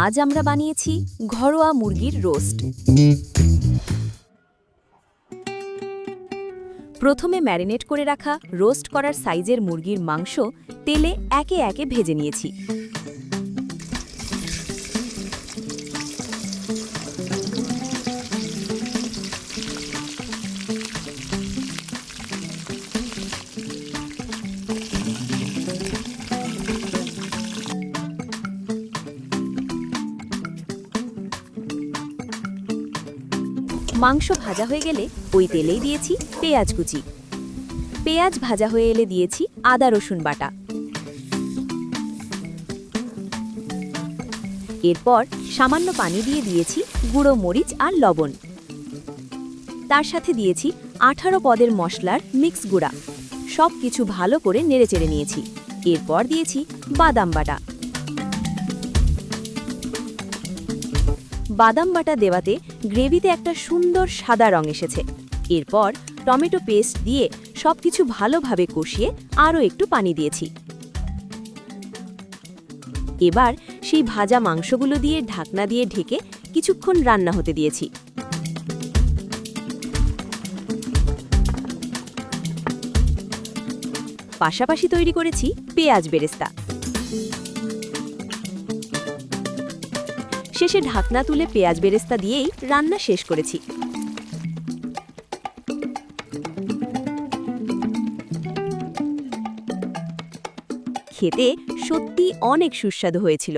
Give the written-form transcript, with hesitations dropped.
আজ আমরা বানিয়েছি ঘরোয়া মুরগির রোস্ট। প্রথমে ম্যারিনেট করে রাখা রোস্ট করার সাইজের মুরগির মাংস তেলে একে একে ভেজে নিয়েছি। মাংস ভাজা হয়ে গেলে ওই তেলেই দিয়েছি পেঁয়াজ কুচি। পেঁয়াজ ভাজা হয়ে এলে দিয়েছি আদা রসুন বাটা। এরপর সামান্য পানি দিয়ে দিয়েছি গুঁড়ো মরিচ আর লবণ। তার সাথে দিয়েছি 18 পদের মশলার মিক্স গুঁড়া। সব কিছু ভালো করে নেড়েচেড়ে নিয়েছি। এরপর দিয়েছি বাদাম বাটা। বাদাম বাটা দেওয়াতে গ্রেভিতে একটা সুন্দর সাদা রং এসেছে। এরপর টমেটো পেস্ট দিয়ে সবকিছু ভালোভাবে কষিয়ে আরও একটু পানি দিয়েছি। এবার সেই ভাজা মাংসগুলো দিয়ে ঢাকনা দিয়ে ঢেকে কিছুক্ষণ রান্না হতে দিয়েছি। পাশাপাশি তৈরি করেছি পেঁয়াজ বেরেস্তা। শেষে ঢাকনা তুলে পেঁয়াজ বেরেস্তা দিয়েই রান্না শেষ করেছি। খেতে সত্যি অনেক সুস্বাদু হয়েছিল।